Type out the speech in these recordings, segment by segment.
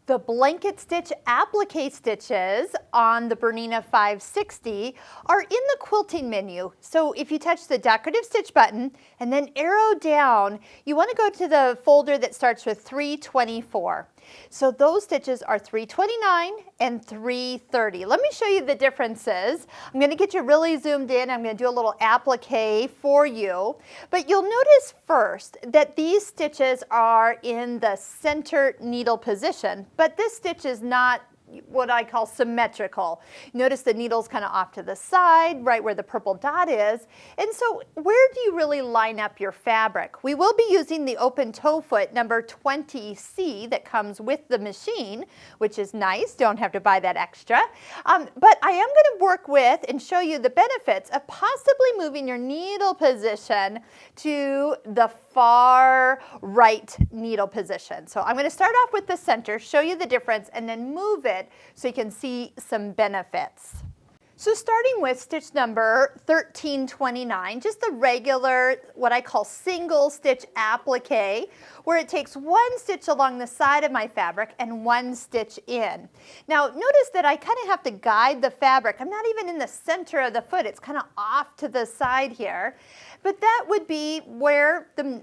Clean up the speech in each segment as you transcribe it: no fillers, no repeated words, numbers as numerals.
The blanket stitch applique stitches on the Bernina 560 are in the quilting menu. So if you touch the decorative stitch button and then arrow down, you want to go to the folder that starts with 324. So those stitches are 329 and 330. Let me show you the differences. I'm going to get you really zoomed in. I'm going to do a little applique for you. But you'll notice first that these stitches are in the center needle position, but this stitch is not what I call symmetrical. Notice the needle's kind of off to the side, right where the purple dot is. And so where do you really line up your fabric? We will be using the open toe foot number 20C that comes with the machine, which is nice. Don't have to buy that extra. But I am going to work with and show you the benefits of possibly moving your needle position to the far right needle position. So I'm going to start off with the center, show you the difference, and then move it so you can see some benefits. So starting with stitch number 1329, just the regular, what I call single stitch applique, where it takes one stitch along the side of my fabric and one stitch in. Now notice that I kind of have to guide the fabric. I'm not even in the center of the foot. It's kind of off to the side here. But that would be where the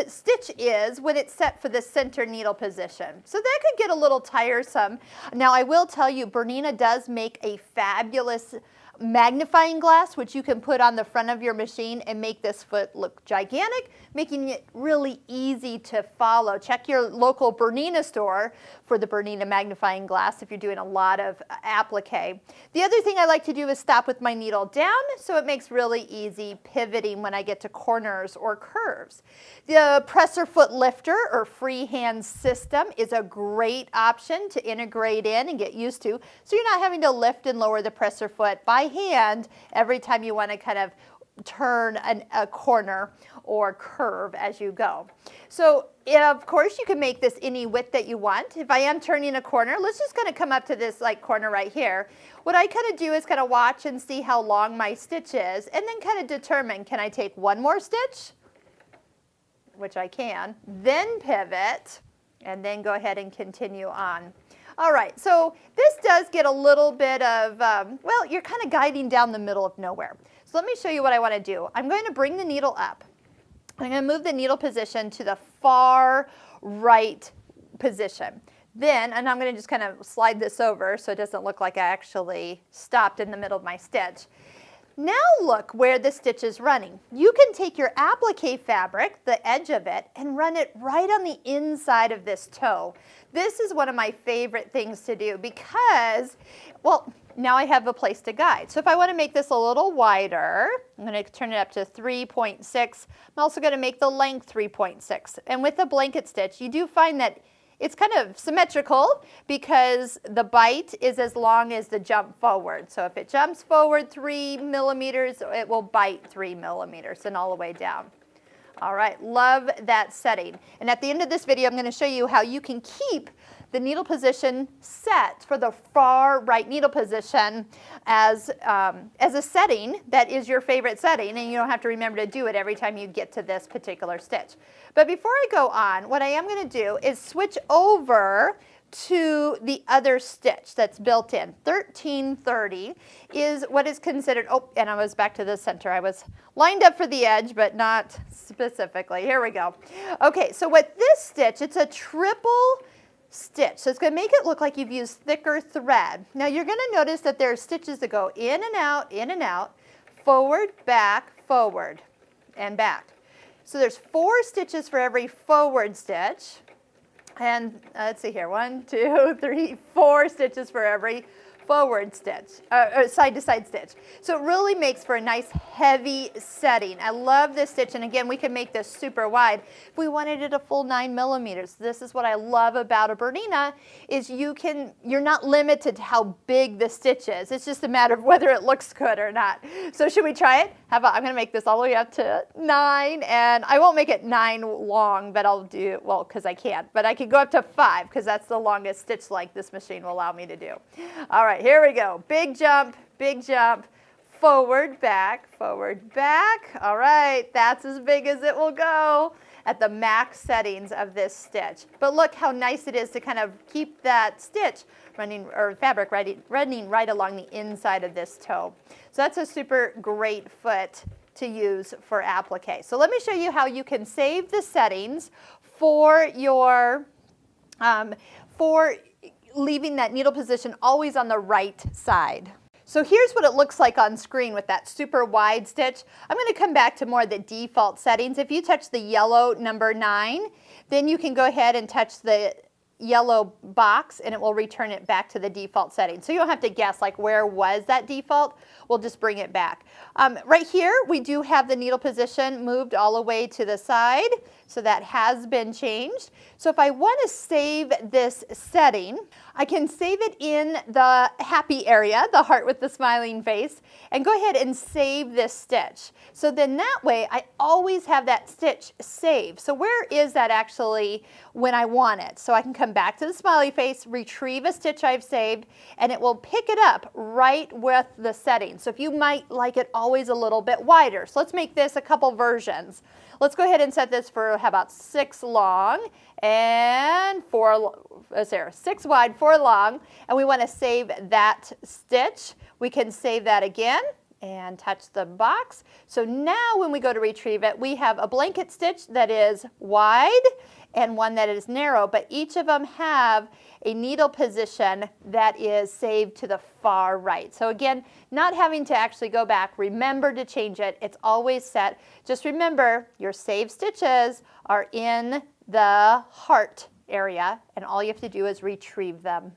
stitch is when it's set for the center needle position. So that could get a little tiresome. Now I will tell you, Bernina does make a fabulous magnifying glass, which you can put on the front of your machine and make this foot look gigantic, making it really easy to follow. Check your local Bernina store for the Bernina magnifying glass if you're doing a lot of applique. The other thing I like to do is stop with my needle down, so it makes really easy pivoting when I get to corners or curves. The presser foot lifter or freehand system is a great option to integrate in and get used to, so you're not having to lift and lower the presser foot by hand every time you want to kind of turn a corner or curve as you go. So of course you can make this any width that you want. If I am turning a corner, let's just kind of come up to this like corner right here. What I kind of do is kind of watch and see how long my stitch is and then kind of determine, can I take one more stitch, which I can, then pivot, and then go ahead and continue on. All right, so this does get a little bit of, well, you're kind of guiding down the middle of nowhere. So let me show you what I want to do. I'm going to bring the needle up. I'm going to move the needle position to the far right position. Then, and I'm going to just kind of slide this over so it doesn't look like I actually stopped in the middle of my stitch. Now look where the stitch is running. You can take your applique fabric, the edge of it, and run it right on the inside of this toe. This is one of my favorite things to do because, well, now I have a place to guide. So if I want to make this a little wider, I'm going to turn it up to 3.6. I'm also going to make the length 3.6. And with the blanket stitch, you do find that it's kind of symmetrical because the bite is as long as the jump forward. So if it jumps forward 3 millimeters, it will bite 3 millimeters and all the way down. All right, love that setting. And at the end of this video, I'm going to show you how you can keep the needle position set for the far right needle position as a setting that is your favorite setting, and you don't have to remember to do it every time you get to this particular stitch. But before I go on, what I am going to do is switch over to the other stitch that's built in. 1330 is what is considered, oh, and I was back to the center. I was lined up for the edge, but not specifically. Here we go. Okay, so with this stitch, it's a triple stitch. So it's going to make it look like you've used thicker thread. Now you're going to notice that there are stitches that go in and out, forward, and back. So there's 4 stitches for every forward stitch. And let's see here, 1, 2, 3, 4 stitches for every forward stitch, or side to side stitch. So it really makes for a nice heavy setting. I love this stitch, and again, we can make this super wide. If we wanted it a full 9 millimeters, this is what I love about a Bernina, is you're not limited to how big the stitch is. It's just a matter of whether it looks good or not. So should we try it? How about, I'm gonna make this all the way up to 9, and I won't make it 9 long, but I'll do, well, because I can't, but I can go up to 5, because that's the longest stitch length this machine will allow me to do. All right, here we go. Big jump, forward, back. All right, that's as big as it will go. at the max settings of this stitch. But look how nice it is to kind of keep that stitch running, or fabric running right along the inside of this toe. So that's a super great foot to use for applique. So let me show you how you can save the settings for your, for leaving that needle position always on the right side. So here's what it looks like on screen with that super wide stitch. I'm going to come back to more of the default settings. If you touch the yellow number 9, then you can go ahead and touch the yellow box and it will return it back to the default setting. So you don't have to guess like where was that default. We'll just bring it back. Right here we do have the needle position moved all the way to the side. So that has been changed. So if I want to save this setting, I can save it in the happy area, the heart with the smiling face, and go ahead and save this stitch. So then that way I always have that stitch saved. So where is that actually when I want it? So I can come back to the smiley face, retrieve a stitch I've saved, and it will pick it up right with the setting. So if you might like it always a little bit wider. So let's make this a couple versions. Let's go ahead and set this for how about 6 long and 6 wide, 4 long, and we want to save that stitch. We can save that again and touch the box. So now when we go to retrieve it, we have a blanket stitch that is wide and one that is narrow, but each of them have a needle position that is saved to the far right. So again, not having to actually go back, remember to change it. It's always set. Just remember your saved stitches are in the heart area and all you have to do is retrieve them.